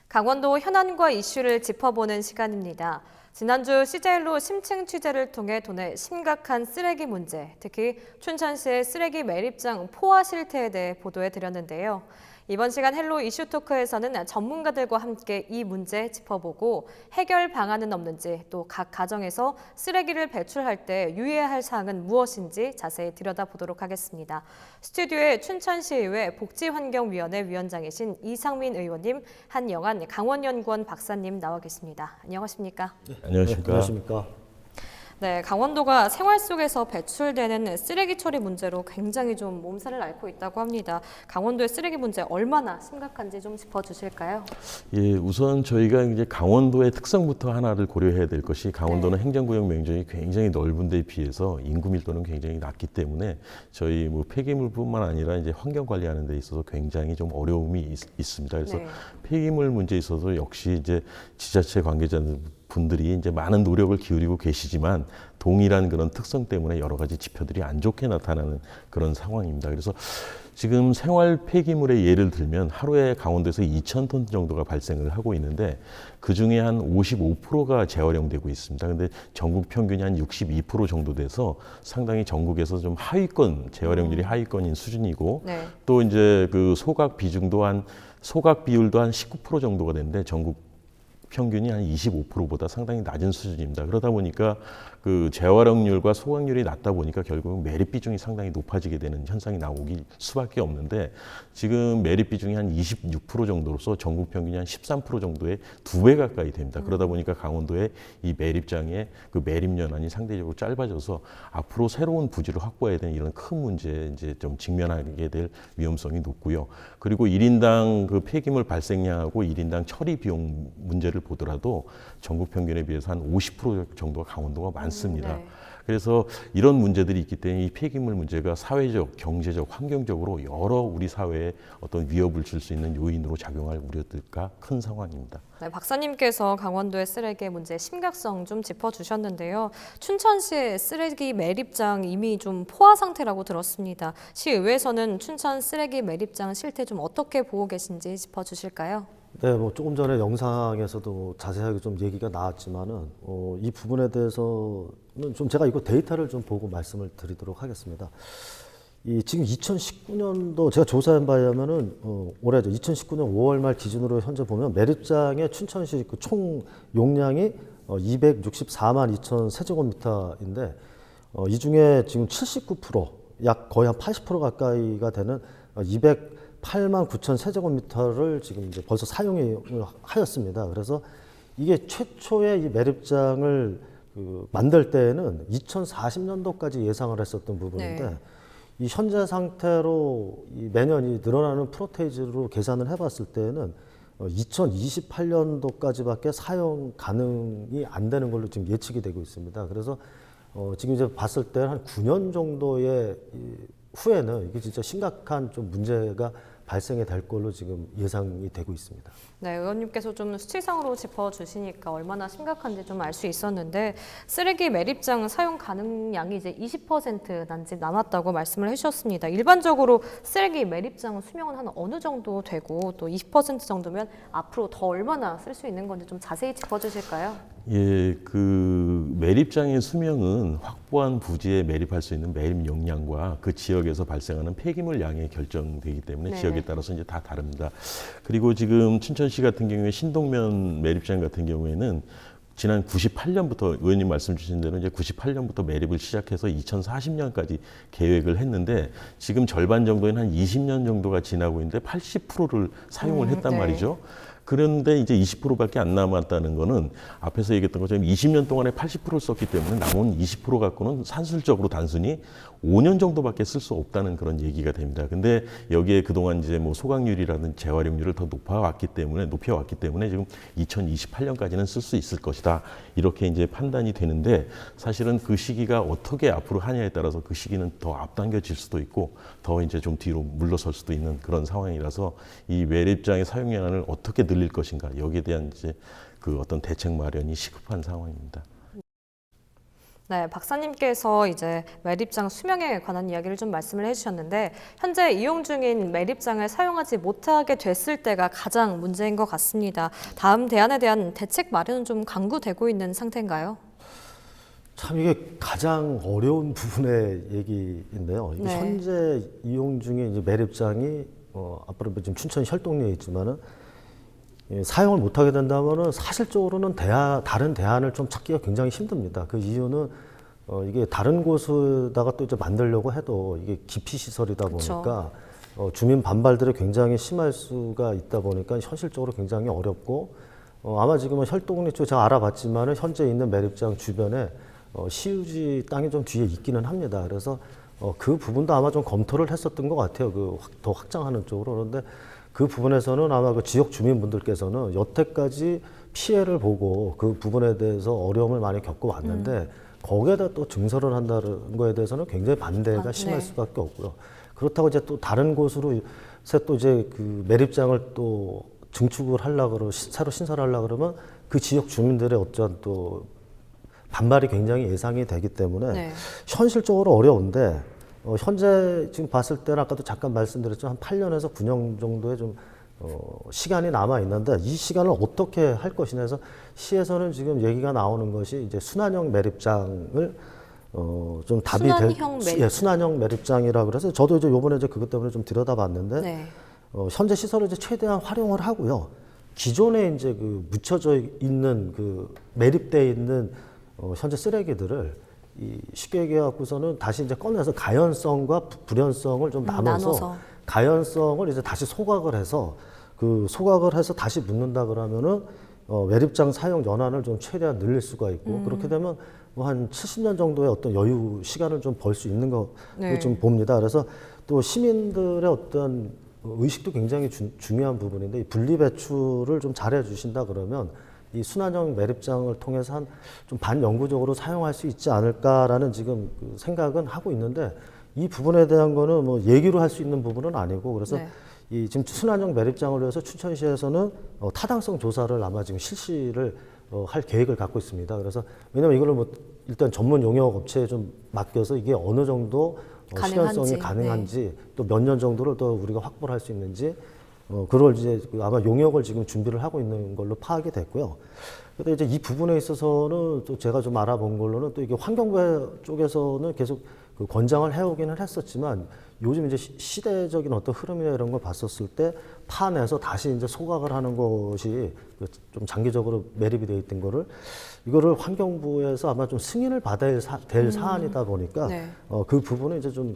강원도 현안과 이슈를 짚어보는 시간입니다. 지난주 CJ로 심층 취재를 통해 도내 심각한 쓰레기 문제, 특히 춘천시의 쓰레기 매립장 포화 실태에 대해 보도해드렸는데요. 이번 시간 헬로 이슈 토크에서는 전문가들과 함께 이 문제 짚어보고 해결 방안은 없는지, 또 각 가정에서 쓰레기를 배출할 때 유의해야 할 사항은 무엇인지 자세히 들여다보도록 하겠습니다. 스튜디오에 춘천시의회 복지환경위원회 위원장이신 이상민 의원님, 한영안 강원연구원 박사님 나와 계십니다. 안녕하십니까? 네, 안녕하십니까? 안녕하십니까? 네, 강원도가 생활 속에서 배출되는 쓰레기 처리 문제로 굉장히 좀 몸살을 앓고 있다고 합니다. 강원도의 쓰레기 문제 얼마나 심각한지 좀 짚어주실까요? 예, 우선 저희가 이제 강원도의 특성부터 하나를 고려해야 될 것이 강원도는 행정구역 면적이 굉장히 넓은 데에 비해서 인구 밀도는 굉장히 낮기 때문에 저희 뭐 폐기물뿐만 아니라 이제 환경 관리하는 데 있어서 굉장히 좀 어려움이 있습니다. 그래서 폐기물 문제에 있어서 역시 이제 지자체 관계자들 분들이 이제 많은 노력을 기울이고 계시지만 동일한 그런 특성 때문에 여러 가지 지표들이 안 좋게 나타나는 그런 상황입니다. 그래서 지금 생활 폐기물의 예를 들면 하루에 강원도에서 2,000톤 정도가 발생을 하고 있는데 그중에 한 55%가 재활용되고 있습니다. 근데 전국 평균이 한 62% 정도 돼서 상당히 전국에서 좀 하위권, 재활용률이 하위권인 수준이고 또 이제 그 소각 비중도 소각 비율도 한 19% 정도가 되는데 전국 평균이 한 25%보다 상당히 낮은 수준입니다. 그러다 보니까 그 재활용률과 소각률이 낮다 보니까 결국은 매립 비중이 상당히 높아지게 되는 현상이 나오기 수밖에 없는데 지금 매립 비중이 한 26% 정도로서 전국 평균이 한 13% 정도의 2배 가까이 됩니다. 그러다 보니까 강원도의 이 매립장의 그 매립 연한이 상대적으로 짧아져서 앞으로 새로운 부지를 확보해야 되는 이런 큰 문제에 이제 좀 직면하게 될 위험성이 높고요. 그리고 1인당 그 폐기물 발생량하고 1인당 처리 비용 문제를 보더라도 전국 평균에 비해서 한 50% 정도가 강원도가 많습니다. 그래서 이런 문제들이 있기 때문에 이 폐기물 문제가 사회적, 경제적, 환경적으로 여러 우리 사회에 어떤 위협을 줄 수 있는 요인으로 작용할 우려가 큰 상황입니다. 네, 박사님께서 강원도의 쓰레기 문제의 심각성 좀 짚어주셨는데요. 춘천시의 쓰레기 매립장 이미 좀 포화 상태라고 들었습니다. 시의회에서는 춘천 쓰레기 매립장 실태 좀 어떻게 보고 계신지 짚어주실까요? 네, 뭐 조금 전에 영상에서도 자세하게 좀 얘기가 나왔지만은 이 부분에 대해서는 좀 제가 이거 데이터를 좀 보고 말씀을 드리도록 하겠습니다. 이 지금 2019년도 제가 조사한 바에 의하면은 올해죠. 2019년 5월 말 기준으로 현재 보면 매립장의 춘천시 그 총 용량이 264만 2천 세제곱미터인데 이 중에 지금 79%, 약 거의 한 80% 가까이가 되는 208만 9천 세제곱미터를 지금 이제 벌써 사용을 하였습니다. 그래서 이게 최초의 이 매립장을 만들 때에는 2040년도까지 예상을 했었던 부분인데 이 현재 상태로 이 매년 이 늘어나는 프로테이지로 계산을 해봤을 때는 2028년도까지밖에 사용 가능이 안 되는 걸로 지금 예측이 되고 있습니다. 그래서 지금 이제 봤을 때 한 9년 정도의 후에는 이게 진짜 심각한 좀 문제가 발생이 될 걸로 지금 예상이 되고 있습니다. 네, 의원님께서 좀 수치상으로 짚어주시니까 얼마나 심각한지 좀 알 수 있었는데 쓰레기 매립장 사용 가능량이 이제 20% 난지 남았다고 말씀을 해주셨습니다. 일반적으로 쓰레기 매립장 수명은 한 어느 정도 되고 또 20% 정도면 앞으로 더 얼마나 쓸 수 있는 건지 좀 자세히 짚어주실까요? 예, 그 매립장의 수명은 확보한 부지에 매립할 수 있는 매립 용량과 그 지역에서 발생하는 폐기물 양에 결정되기 때문에 지역에 따라서 이제 다 다릅니다. 그리고 지금 춘천시 같은 경우에 신동면 매립장 같은 경우에는 지난 98년부터 의원님 말씀 주신 대로 이제 98년부터 매립을 시작해서 2040년까지 계획을 했는데 지금 절반 정도인 한 20년 정도가 지나고 있는데 80%를 사용을 했단 말이죠. 그런데 이제 20%밖에 안 남았다는 거는 앞에서 얘기했던 것처럼 20년 동안에 80%를 썼기 때문에 남은 20% 갖고는 산술적으로 단순히 5년 정도밖에 쓸 수 없다는 그런 얘기가 됩니다. 근데 여기에 그동안 이제 뭐 소각률이라든 재활용률을 더 높여왔기 때문에 지금 2028년까지는 쓸 수 있을 것이다. 이렇게 이제 판단이 되는데 사실은 그 시기가 어떻게 앞으로 하냐에 따라서 그 시기는 더 앞당겨질 수도 있고 더 이제 좀 뒤로 물러설 수도 있는 그런 상황이라서 이 매립장의 사용 연한을 어떻게 늘릴 것인가 여기에 대한 이제 그 어떤 대책 마련이 시급한 상황입니다. 네, 박사님께서 이제 매립장 수명에 관한 이야기를 좀 말씀을 해주셨는데 현재 이용 중인 매립장을 사용하지 못하게 됐을 때가 가장 문제인 것 같습니다. 다음 대안에 대한 대책 마련은 좀 강구되고 있는 상태인가요? 참 이게 가장 어려운 부분의 얘기인데요. 이게 네. 현재 이용 중에 이제 매립장이 앞으로 지금 춘천 혈동리에 있지만은 사용을 못하게 된다면은 사실적으로는 다른 대안을 좀 찾기가 굉장히 힘듭니다. 그 이유는 이게 다른 곳에다가 또 이제 만들려고 해도 이게 기피 시설이다 보니까 주민 반발들이 굉장히 심할 수가 있다 보니까 현실적으로 굉장히 어렵고 아마 지금은 혈동리 쪽 제가 알아봤지만은 현재 있는 매립장 주변에 시유지 땅이 좀 뒤에 있기는 합니다. 그래서 그 부분도 아마 좀 검토를 했었던 것 같아요. 더 확장하는 쪽으로. 그런데 그 부분에서는 아마 그 지역 주민분들께서는 여태까지 피해를 보고 그 부분에 대해서 어려움을 많이 겪어왔는데 거기에다 또 증설을 한다는 거에 대해서는 굉장히 반대가 심할 네. 수밖에 없고요. 그렇다고 이제 또 다른 곳으로 또 이제 그 매립장을 또 증축을 하려고 그러고 새로 신설하려고 그러면 그 지역 주민들의 어떤 또 반발이 굉장히 예상이 되기 때문에 네. 현실적으로 어려운데 현재 지금 봤을 때는 아까도 잠깐 말씀드렸지만 한 8년에서 9년 정도의 좀 시간이 남아 있는데 이 시간을 어떻게 할 것이냐 해서 시에서는 지금 얘기가 나오는 것이 이제 순환형 매립장을 좀 답이 순환형 매립장. 예, 순환형 매립장이라 그래서 저도 이제 요번에 이제 그것 때문에 좀 들여다봤는데 네. 현재 시설을 이제 최대한 활용을 하고요. 기존에 이제 그 묻혀져 있는 그 매립되어 있는 현재 쓰레기들을 쉽게 얘기해갖고서는 다시 이제 꺼내서 가연성과 불연성을 좀 나눠서 가연성을 이제 다시 소각을 해서 다시 묻는다 그러면은 매립장 사용 연한을 좀 최대한 늘릴 수가 있고 그렇게 되면 뭐 한 70년 정도의 어떤 여유 시간을 좀 벌 수 있는 거 좀 봅니다. 그래서 또 시민들의 어떤 의식도 굉장히 중요한 부분인데 이 분리 배출을 좀 잘해 주신다 그러면 이 순환형 매립장을 통해서 한 좀 반영구적으로 사용할 수 있지 않을까라는 지금 그 생각은 하고 있는데 이 부분에 대한 거는 뭐 얘기로 할 수 있는 부분은 아니고 그래서 이 지금 순환형 매립장을 위해서 춘천시에서는 타당성 조사를 아마 지금 실시를 할 계획을 갖고 있습니다. 그래서 왜냐면 이거를 뭐 일단 전문 용역 업체에 좀 맡겨서 이게 어느 정도 실현성이 가능한지 또 몇 년 정도를 더 우리가 확보를 할 수 있는지 그걸 이제 아마 용역을 지금 준비를 하고 있는 걸로 파악이 됐고요. 근데 이제 이 부분에 있어서는 또 제가 좀 알아본 걸로는 또 이게 환경부 쪽에서는 계속 그 권장을 해오기는 했었지만 요즘 이제 시대적인 어떤 흐름이나 이런 걸 봤었을 때 파내서 다시 이제 소각을 하는 것이 좀 장기적으로 매립이 돼 있던 거를 이거를 환경부에서 아마 좀 승인을 받아야 될 사안이다 보니까 그 부분은 이제 좀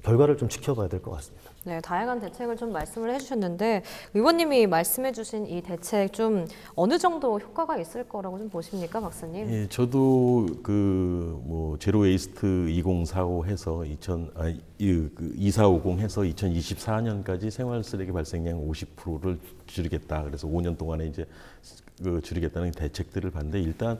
결과를 좀 지켜봐야 될 것 같습니다. 네, 다양한 대책을 좀 말씀을 해주셨는데 의원님이 말씀해주신 이 대책 좀 어느 정도 효과가 있을 거라고 좀 보십니까, 박사님? 예, 저도 그 뭐 제로 웨이스트 2045 해서 2450 해서 2024년까지 생활 쓰레기 발생량 50%를 줄이겠다. 그래서 5년 동안에 이제 줄이겠다는 대책들을 봤는데 일단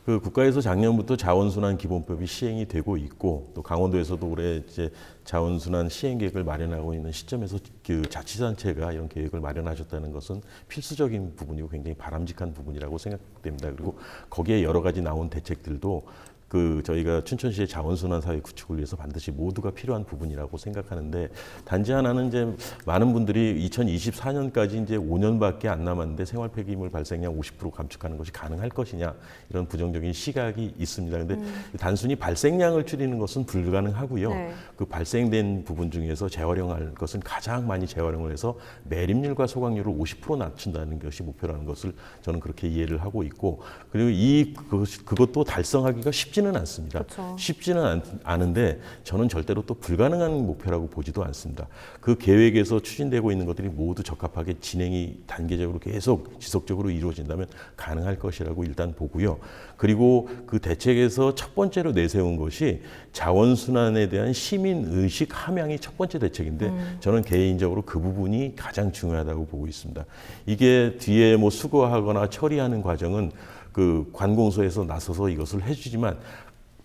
그 국가에서 작년부터 자원순환 기본법이 시행이 되고 있고 또 강원도에서도 올해 이제 자원순환 시행 계획을 마련하고 있는 시점에서 그 자치단체가 이런 계획을 마련하셨다는 것은 필수적인 부분이고 굉장히 바람직한 부분이라고 생각됩니다. 그리고 거기에 여러 가지 나온 대책들도 그 저희가 춘천시의 자원순환 사회 구축을 위해서 반드시 모두가 필요한 부분이라고 생각하는데 단지 하나는 이제 많은 분들이 2024년까지 이제 5년밖에 안 남았는데 생활 폐기물 발생량 50% 감축하는 것이 가능할 것이냐 이런 부정적인 시각이 있습니다. 그런데 단순히 발생량을 줄이는 것은 불가능하고요. 그 발생된 부분 중에서 재활용할 것은 가장 많이 재활용을 해서 매립률과 소각률을 50% 낮춘다는 것이 목표라는 것을 저는 그렇게 이해를 하고 있고 그리고 그것도 달성하기가 쉽지는 않습니다. 그렇죠. 쉽지는 않은데 저는 절대로 또 불가능한 목표라고 보지도 않습니다. 그 계획에서 추진되고 있는 것들이 모두 적합하게 진행이 단계적으로 계속 지속적으로 이루어진다면 가능할 것이라고 일단 보고요. 그리고 그 대책에서 첫 번째로 내세운 것이 자원순환에 대한 시민의식 함양이 첫 번째 대책인데 저는 개인적으로 그 부분이 가장 중요하다고 보고 있습니다. 이게 뒤에 뭐 수거하거나 처리하는 과정은 그 관공서에서 나서서 이것을 해주지만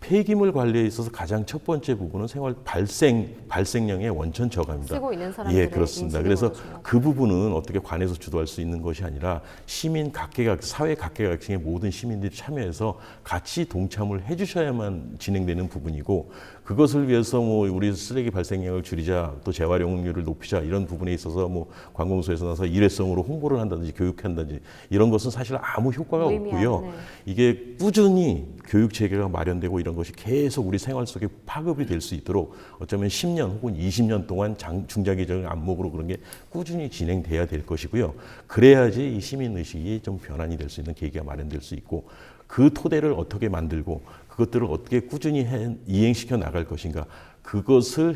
폐기물 관리에 있어서 가장 첫 번째 부분은 생활 발생량의 원천 저감입니다. 쓰고 있는 사람들의 예, 그렇습니다. 인식이 그래서 너무 중요하고. 그 부분은 어떻게 관에서 주도할 수 있는 것이 아니라 시민 각계각 사회 각계각층의 모든 시민들이 참여해서 같이 동참을 해주셔야만 진행되는 부분이고, 그것을 위해서 뭐 우리 쓰레기 발생량을 줄이자, 또 재활용률을 높이자, 이런 부분에 있어서 뭐 관공서에서 나서 일회성으로 홍보를 한다든지 교육한다든지 이런 것은 사실 아무 효과가 무의미한, 없고요. 네. 이게 꾸준히 교육 체계가 마련되고 이런 것이 계속 우리 생활 속에 파급이 될 수 있도록 어쩌면 10년 혹은 20년 동안 중장기적인 안목으로 그런 게 꾸준히 진행돼야 될 것이고요. 그래야지 이 시민의식이 좀 변환이 될 수 있는 계기가 마련될 수 있고, 그 토대를 어떻게 만들고 그것들을 어떻게 꾸준히 이행시켜 나갈 것인가, 그것을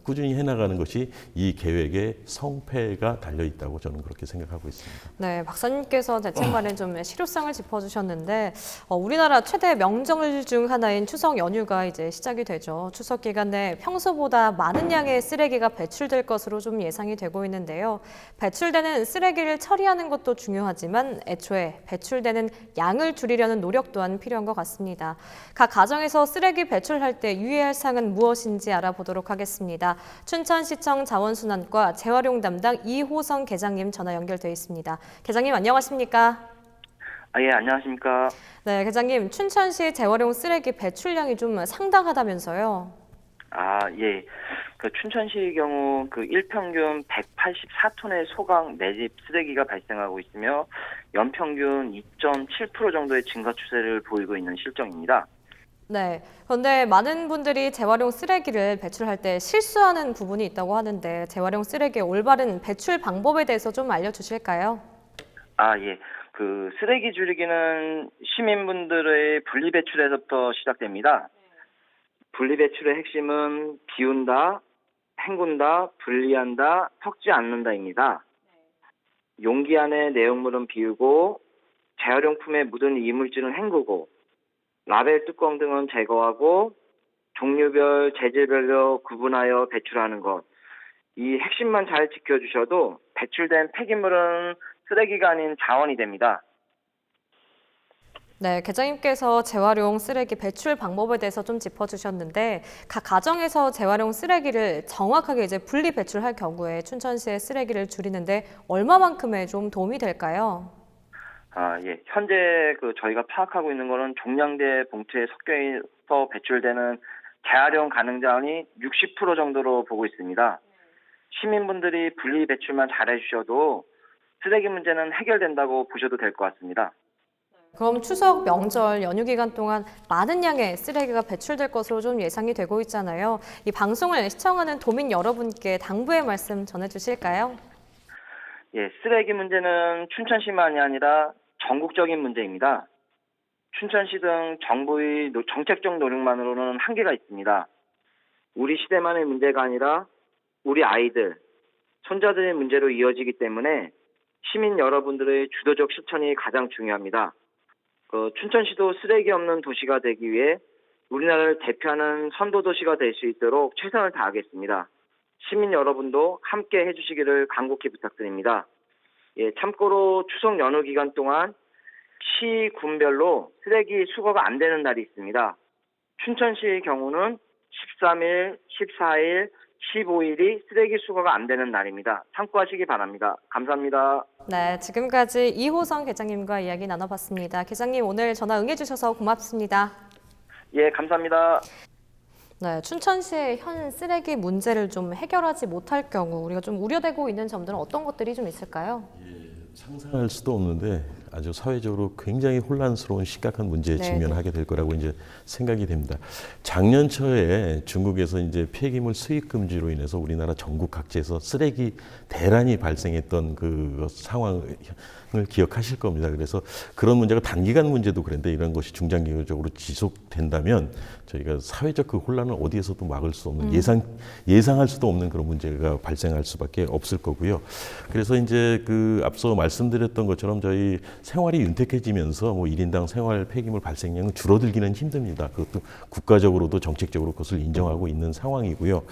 꾸준히 해나가는 것이 이 계획의 성패가 달려 있다고 저는 그렇게 생각하고 있습니다. 네, 박사님께서 대책 마련 좀 실효성을 짚어주셨는데, 우리나라 최대 명절 중 하나인 추석 연휴가 이제 시작이 되죠. 추석 기간 내 평소보다 많은 양의 쓰레기가 배출될 것으로 좀 예상이 되고 있는데요. 배출되는 쓰레기를 처리하는 것도 중요하지만 애초에 배출되는 양을 줄이려는 노력 또한 필요한 것 같습니다. 각 가정에서 쓰레기 배출할 때 유의할 사항은 무엇인지 알아보도록 하겠습니다. 춘천시청 자원순환과 재활용 담당 이호성 계장님 전화 연결돼 있습니다. 계장님 안녕하십니까? 예, 안녕하십니까. 네, 계장님, 춘천시 재활용 쓰레기 배출량이 좀 상당하다면서요? 예. 그 춘천시의 경우 그 일평균 184톤의 소각 내집 쓰레기가 발생하고 있으며 연평균 2.7% 정도의 증가 추세를 보이고 있는 실정입니다. 네, 그런데 많은 분들이 재활용 쓰레기를 배출할 때 실수하는 부분이 있다고 하는데 재활용 쓰레기의 올바른 배출 방법에 대해서 좀 알려주실까요? 예. 그 쓰레기 줄이기는 시민분들의 분리배출에서부터 시작됩니다. 분리배출의 핵심은 비운다, 헹군다, 분리한다, 섞지 않는다입니다. 용기 안에 내용물은 비우고, 재활용품에 묻은 이물질은 헹구고, 라벨 뚜껑 등은 제거하고, 종류별, 재질별로 구분하여 배출하는 것. 이 핵심만 잘 지켜주셔도 배출된 폐기물은 쓰레기가 아닌 자원이 됩니다. 네, 계장님께서 재활용 쓰레기 배출 방법에 대해서 좀 짚어주셨는데 각 가정에서 재활용 쓰레기를 정확하게 이제 분리 배출할 경우에 춘천시의 쓰레기를 줄이는데 얼마만큼의 좀 도움이 될까요? 예. 현재 저희가 파악하고 있는 거는 종량제 봉투에 섞여서 배출되는 재활용 가능 자원이 60% 정도로 보고 있습니다. 시민분들이 분리 배출만 잘해주셔도 쓰레기 문제는 해결된다고 보셔도 될 것 같습니다. 그럼 추석 명절 연휴 기간 동안 많은 양의 쓰레기가 배출될 것으로 좀 예상이 되고 있잖아요. 이 방송을 시청하는 도민 여러분께 당부의 말씀 전해주실까요? 예, 쓰레기 문제는 춘천시만이 아니라 전국적인 문제입니다. 춘천시 등 정부의 정책적 노력만으로는 한계가 있습니다. 우리 시대만의 문제가 아니라 우리 아이들, 손자들의 문제로 이어지기 때문에 시민 여러분들의 주도적 실천이 가장 중요합니다. 춘천시도 쓰레기 없는 도시가 되기 위해 우리나라를 대표하는 선도 도시가 될 수 있도록 최선을 다하겠습니다. 시민 여러분도 함께 해주시기를 간곡히 부탁드립니다. 예, 참고로 추석 연휴 기간 동안 시, 군별로 쓰레기 수거가 안 되는 날이 있습니다. 춘천시의 경우는 13일, 14일, 15일이 쓰레기 수거가 안 되는 날입니다. 참고하시기 바랍니다. 감사합니다. 네, 지금까지 이호성 계장님과 이야기 나눠봤습니다. 계장님 오늘 전화 응해주셔서 고맙습니다. 예, 감사합니다. 네, 춘천시의 현 쓰레기 문제를 좀 해결하지 못할 경우 우리가 좀 우려되고 있는 점들은 어떤 것들이 좀 있을까요? 상상할 수도 없는데 아주 사회적으로 굉장히 혼란스러운 심각한 문제에 네, 직면하게 될 거라고 이제 생각이 됩니다. 작년 초에 중국에서 이제 폐기물 수입 금지로 인해서 우리나라 전국 각지에서 쓰레기 대란이 발생했던 그 상황을 기억하실 겁니다. 그래서 그런 문제가 단기간 문제도 그런데 이런 것이 중장기적으로 지속된다면 저희가 사회적 그 혼란을 어디에서도 막을 수 없는 예상할 수도 없는 그런 문제가 발생할 수밖에 없을 거고요. 그래서 이제 그 앞서 말씀드렸던 것처럼 저희 생활이 윤택해지면서 뭐 1인당 생활 폐기물 발생량은 줄어들기는 힘듭니다. 그것도 국가적으로도 정책적으로 그것을 인정하고 있는 상황이고요.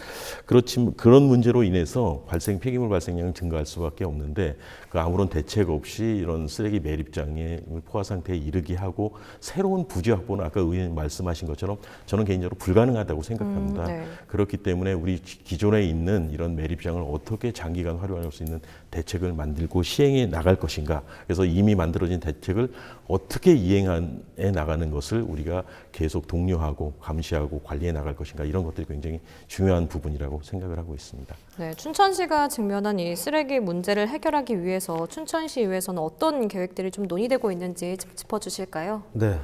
그렇지만 그런 문제로 인해서 폐기물 발생량은 증가할 수밖에 없는데 그 아무런 대책 없이 이런 쓰레기 매립장의 포화 상태에 이르게 하고 새로운 부지 확보는 아까 의원님 말씀하신 것처럼 저는 개인적으로 불가능하다고 생각합니다. 네. 그렇기 때문에 우리 기존에 있는 이런 매립장을 어떻게 장기간 활용할 수 있는 대책을 만들고 시행해 나갈 것인가. 그래서 이미 만들어진 대책을 어떻게 이행해 나가는 것을 우리가 계속 독려하고 감시하고 관리해 나갈 것인가. 이런 것들이 굉장히 중요한 부분이라고 생각을 하고 있습니다. 네, 춘천시가 직면한 이 쓰레기 문제를 해결하기 위해서 춘천시의회에서는 어떤 계획들이 좀 논의되고 있는지 짚어주실까요? 네,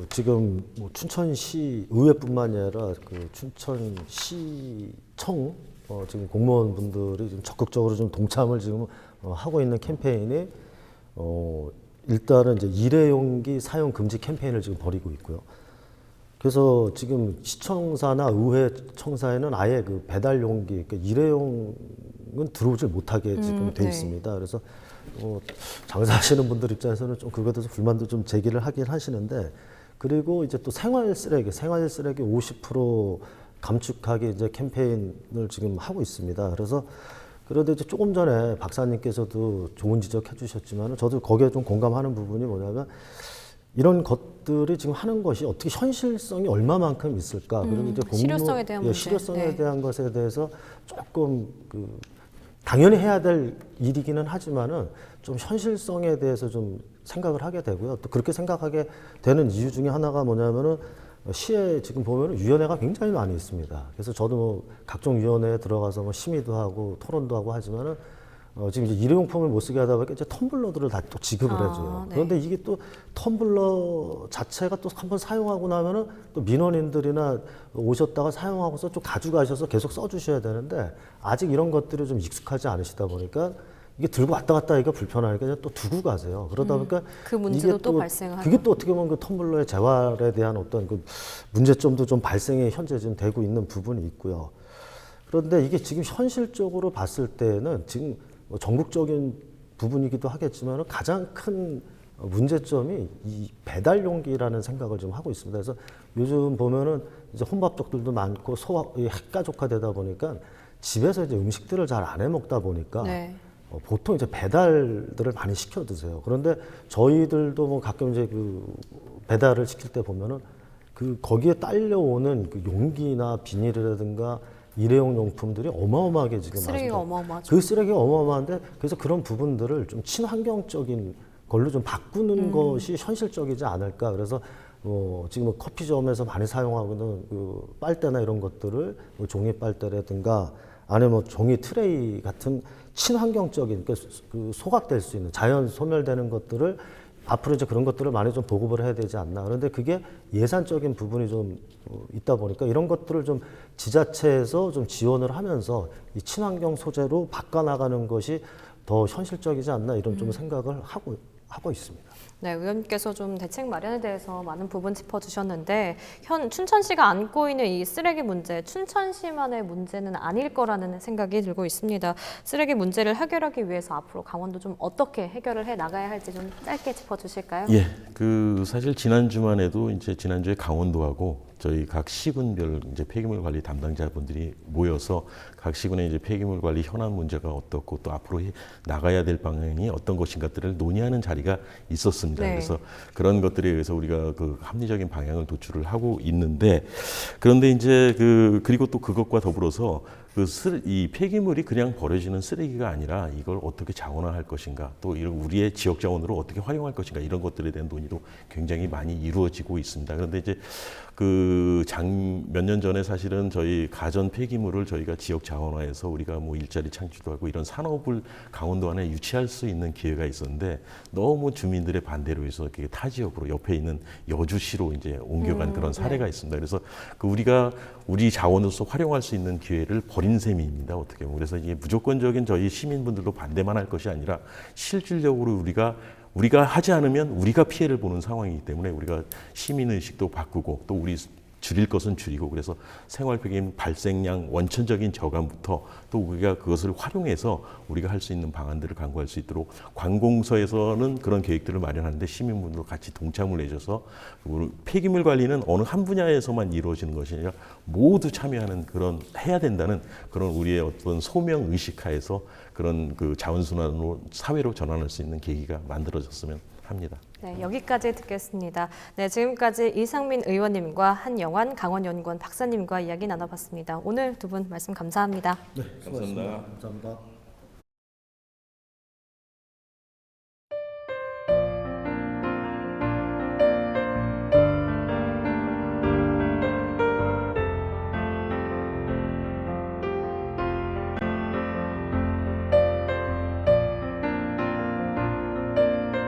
지금 뭐 춘천시 의회뿐만이 아니라 춘천시청 지금 공무원분들이 좀 적극적으로 좀 동참을 지금 하고 있는 캠페인이 일단은 이제 일회용기 사용 금지 캠페인을 지금 벌이고 있고요. 그래서 지금 시청사나 의회 청사에는 아예 그 배달 용기, 그러니까 일회용은 들어오질 못하게 지금 돼 네. 있습니다. 그래서 장사하시는 분들 입장에서는 좀 그거에 대해서 불만도 좀 제기를 하긴 하시는데, 그리고 이제 또 생활 쓰레기 50% 감축하기 이제 캠페인을 지금 하고 있습니다. 그런데 이제 조금 전에 박사님께서도 좋은 지적해 주셨지만 저도 거기에 좀 공감하는 부분이 뭐냐면 이런 것들이 지금 하는 것이 어떻게 현실성이 얼마만큼 있을까? 그리고 이제 실효성에 대한 문제. 실효성에 네. 대한 것에 대해서 조금 당연히 해야 될 일이기는 하지만은 좀 현실성에 대해서 좀 생각을 하게 되고요. 또 그렇게 생각하게 되는 이유 중에 하나가 뭐냐면은 시에 지금 보면은 위원회가 굉장히 많이 있습니다. 그래서 저도 뭐 각종 위원회에 들어가서 뭐 심의도 하고 토론도 하고 하지만은 지금 이제 일회용품을 못 쓰게 하다 보니까 이제 텀블러들을 다 또 지급을 해줘요. 네. 그런데 이게 또 텀블러 자체가 또 한번 사용하고 나면은 또 민원인들이나 오셨다가 사용하고서 좀 가져가셔서 계속 써주셔야 되는데 아직 이런 것들이 좀 익숙하지 않으시다 보니까 이게 들고 왔다 갔다 하기가 불편하니까 그냥 또 두고 가세요. 그러다 보니까 그 문제도 이게 또 발생하죠. 그게 또 어떻게 보면 그 텀블러의 재활에 대한 어떤 그 문제점도 좀 발생이 현재 지금 되고 있는 부분이 있고요. 그런데 이게 지금 현실적으로 봤을 때는 지금 뭐 전국적인 부분이기도 하겠지만 가장 큰 문제점이 이 배달 용기라는 생각을 좀 하고 있습니다. 그래서 요즘 보면은 이제 혼밥족들도 많고 핵가족화되다 보니까 집에서 이제 음식들을 잘 안 해 먹다 보니까 네. 보통 이제 배달들을 많이 시켜 드세요. 그런데 저희들도 뭐 가끔 이제 배달을 시킬 때 보면은 거기에 딸려오는 용기나 비닐이라든가 일회용 용품들이 어마어마하게 지금 쓰레기가 많습니다. 어마어마하죠. 그 쓰레기가 어마어마한데 그래서 그런 부분들을 좀 친환경적인 걸로 좀 바꾸는 것이 현실적이지 않을까. 그래서 지금 커피점에서 많이 사용하고 있는 빨대나 이런 것들을 종이 빨대라든가 아니면 뭐 종이 트레이 같은 친환경적인 소각될 수 있는 자연 소멸되는 것들을 앞으로 이제 그런 것들을 많이 좀 보급을 해야 되지 않나. 그런데 그게 예산적인 부분이 좀 있다 보니까 이런 것들을 좀 지자체에서 좀 지원을 하면서 이 친환경 소재로 바꿔나가는 것이 더 현실적이지 않나 이런 좀 생각을 하고 있습니다. 네, 의원님께서 좀 대책 마련에 대해서 많은 부분 짚어주셨는데 현 춘천시가 안고 있는 이 쓰레기 문제, 춘천시만의 문제는 아닐 거라는 생각이 들고 있습니다. 쓰레기 문제를 해결하기 위해서 앞으로 강원도 좀 어떻게 해결을 해 나가야 할지 좀 짧게 짚어주실까요? 예, 사실 지난주만 해도 이제 지난주에 강원도하고 저희 각 시군별 이제 폐기물 관리 담당자분들이 모여서 각 시군의 이제 폐기물 관리 현안 문제가 어떻고 또 앞으로 나가야 될 방향이 어떤 것인가들을 논의하는 자리가 있었습니다. 네. 그래서 그런 것들에 의해서 우리가 합리적인 방향을 도출을 하고 있는데 그런데 이제 그리고 또 그것과 더불어서 이 폐기물이 그냥 버려지는 쓰레기가 아니라 이걸 어떻게 자원화할 것인가 또 이런 우리의 지역 자원으로 어떻게 활용할 것인가 이런 것들에 대한 논의도 굉장히 많이 이루어지고 있습니다. 그런데 이제 몇 년 전에 사실은 저희 가전 폐기물을 저희가 지역 자원화해서 우리가 뭐 일자리 창출도 하고 이런 산업을 강원도 안에 유치할 수 있는 기회가 있었는데 너무 주민들의 반대로 해서 그게 타 지역으로 옆에 있는 여주시로 이제 옮겨간 그런 사례가 있습니다. 그래서 우리가 우리 자원으로서 활용할 수 있는 기회를 버린 셈입니다. 어떻게 보면. 그래서 이게 무조건적인 저희 시민분들도 반대만 할 것이 아니라 실질적으로 우리가 하지 않으면 우리가 피해를 보는 상황이기 때문에 우리가 시민의식도 바꾸고 또 우리 줄일 것은 줄이고 그래서 생활 폐기물 발생량 원천적인 저감부터 또 우리가 그것을 활용해서 우리가 할 수 있는 방안들을 강구할 수 있도록 관공서에서는 그런 계획들을 마련하는데 시민분들도 같이 동참을 해줘서 폐기물 관리는 어느 한 분야에서만 이루어지는 것이 아니라 모두 참여하는 그런 해야 된다는 그런 우리의 어떤 소명 의식하에서 그런 그 자원순환으로 사회로 전환할 수 있는 계기가 만들어졌으면 합니다. 네, 여기까지 듣겠습니다. 네, 지금까지 이상민 의원님과 한영환 강원연구원 박사님과 이야기 나눠봤습니다. 오늘 두 분 말씀 감사합니다. 네, 수고하셨습니다. 감사합니다.